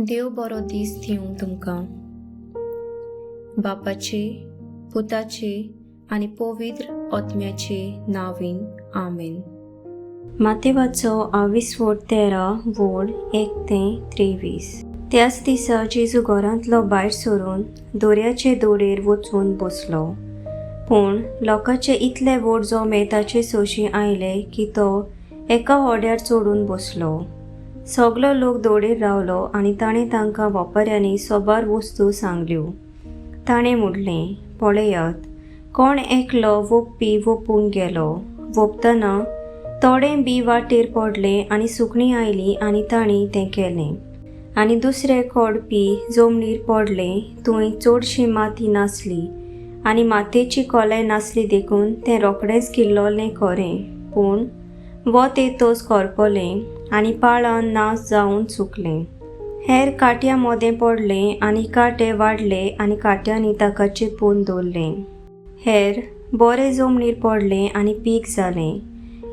देव बरो दीस दिवं तुमकां. बापाचे, पुताचे आनी पवित्र आत्म्याचे नांवीन आमेन. मातेवाचो 22:13 वोड 1-23. त्याच दिसा जेजू घरांतलो भायर सरून दोरयाचे दोडेर वचून बसलो. पूण लोकांचे इतले व्हड जोमे ताचे सोशी आयले की तो एका होड्यार चडून बसलो. सगलो लोक दोडेर रावलो आनी ताणें तांकां वापर्यांनी सोबार वस्तू सांगल्यो. ताणें म्हणलें, पळयात, कोण एकलो वोपपी वोपूंक गेलो. वोपतना थोडें बी वाटेर पडलें आनी सुकणीं आयलीं आनी तांणी तें केलें. आनी दुसरें खोडपी जमनीर पडलें. थंय चडशी माती नासली आनी मातयेची कोलाय नासली देखून तें रोखडेंच किल्लोलें खरें. पूण वत येतोच करपलें आनी पाळान नाश जावन सुकलें. हेर काट्या मोदें पडलें आनी कांटे वाडले आनी काट्यांनी ताका चिपून दवरलें. हेर बरें जमनीर पडलें आनी पीक जालें.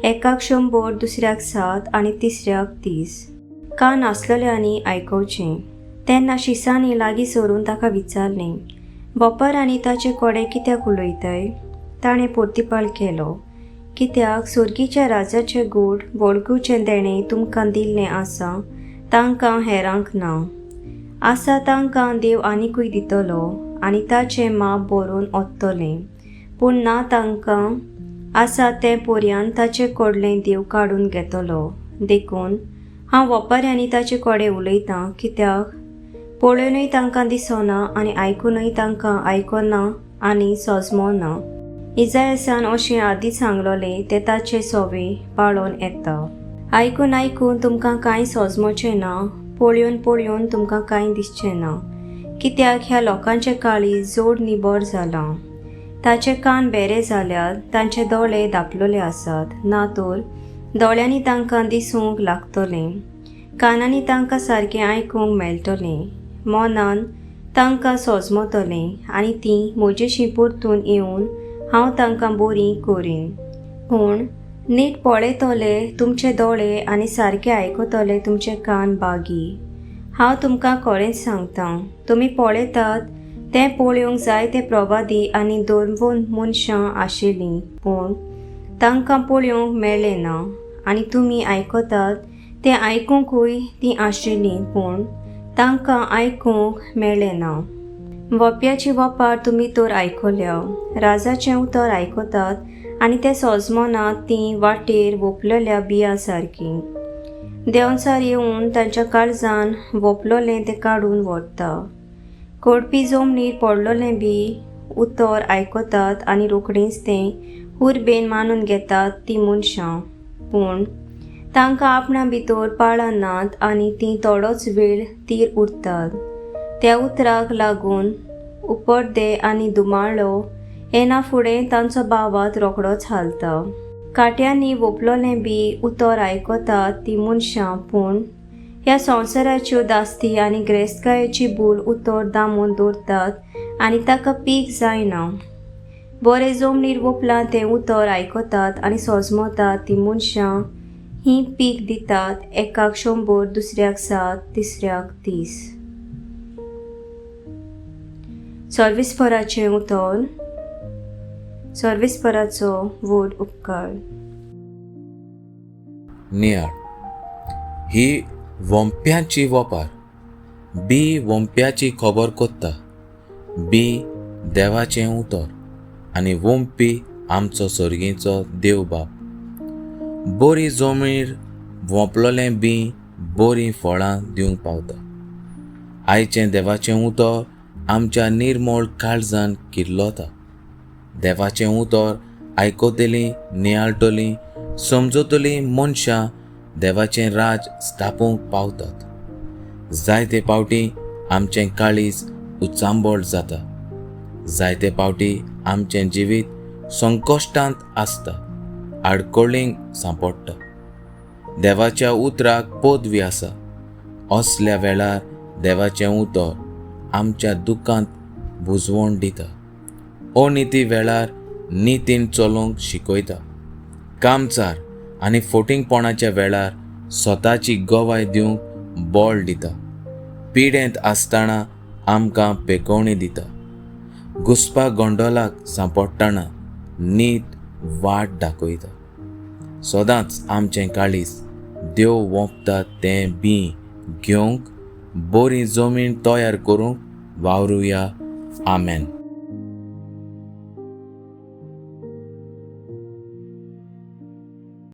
एकाक 100, दुसऱ्याक 7 आनी तिसऱ्याक 30. कान आसलेल्यांनी आयकुचें. तेन्ना शिसांनी लागीं सरून ताका विचारलें, बोपारांनी ताचे कोडे कित्याक उलयताय? ताणें प्रतिपाल केलो, कित्याक सुर्गीच्या राजाचें गूड वळखुचें देणें तुमकां दिल्लें आसा तांकां हेरांक ना. आसा तांकां देव आनिकूय दितलो आनी ताचें माप बरोवन ओंत्तलें. पूण ना तांकां आसा तें पर्यंत ताचें कडलें देव काडून घेतलो. देखून हांव वेपाऱ्यांनी ताचे कोडे उलयतां, कित्याक पळोवनूय तांकां दिसना आनी आयकूनय तांकां आयकोना आनी सोजमोना. इजायासान अशें आदींच सांगलोलें तें ताचे सोवे पाळोवन येता. आयकून तुमकां कांय सोजमोचें ना, पळोवन तुमकां कांय दिसचें ना. कित्याक ह्या लोकांचें काळीज जोड निबोर जालां. ताचे कान बेरे जाल्यात, तांचे दोळे धापलोले आसात. ना तर दोळ्यांनी तांकां दिसूंक लागतलें, कानांनी तांकां सारकें आयकूंक मेळटलें, मोनान तांकां सोजमोतलें आनी तीं म्हजेशी परतून येवन हांव तांकां बरीं कोरीन. पूण नीट पळयतले तुमचे दोळे आनी सारके आयकतले तुमचे कान बागी. हांव तुमकां खरेंच सांगतां, तुमी पळयतात तें पळोवंक जाय ते प्रवादी आनी दोन मनशां आशिल्लीं, पूण तांकां पळोवंक मेळ्ळें ना. आनी तुमी आयकतात तें आयकूंकूय तीं आशिल्लीं, पूण तांकां आयकूंक मेळ्ळें ना. वोप्याची वपार तुमी तर आयकल्या. राजाचें उतर आयकतात आनी तें सोजमोनात तीं वाटेर वोपलेल्या बियां सारकीं. देंवचार येवन तांच्या काळजान वोपलोलें तें काडून व्हरता. कडपी जमनीर पडलोलें बी उतर आयकतात आनी रोखडींच तें उर्बेन मानून घेतात तीं मनशां. पूण तांकां आपणा भितर पाळनात आनी तीं थोडोच वेळ थीर उरतात. त्या उतराक लागून उपरदे आनी दुमाळो येना फुडें तांचो भावात रोखडोच हालता. काट्यांनी वोपलोलें बी उतर आयकतात तीं मनशां, पूण ह्या संवसाराच्यो दास्ती आनी ग्रेस्तकायेची भूल उतर दामून दवरतात आनी ताका पीक जायना. बरें जमनीर वोपलां तें उतर आयकतात आनी सोजमोतात तीं मनशां हीं पीक दितात. एकाक 100, दुसऱ्याक 7, तिसऱ्याक 30. सर्विस्पराचें उतर. सर्विस्पराचो व्हड उपकार. नियाळ ही वोंप्याची वोपार. बी वोंप्याची खबर कोत्ता. बी देवाचें उतर आनी वोंपी आमचो सर्गीचो देव बाप. बरी जमनीर वोंपलोलें बी बरीं फळां दिवंक पावता. आयचें देवाचें उतर आमच्या निर्मळ काळजान किर्लोता. देवाचें उतर आयकतलीं, नियाळटलीं, समजतलीं मनशां देवाचें राज स्थापूंक पावतात. जायते पावटी आमचें काळीज उचांबळ जाता. जायते पावटी आमचें जिवीत संकश्टांत आसता, आडकोळींक सांपडटा. देवाच्या उतराक पदवी आसा. असल्या वेळार देवाचें उतर आमच्या दुखांत बुजवण दिता. अनिती वेळार नितीन चलोवंक शिकयता. कामचार आनी फटिंगपणाच्या वेळार स्वताची गवाय दिवंक बळ दिता. पिडेंत आसतना आमकां पेकोवणी दिता. घुस्पा गोंडोलाक सांपडटना नीत वाट दाखयता. सदांच आमचें काळीज देव वोंपता तें बी घेवंक बरी जमीन तयार करूंक वावरुया. आमेन.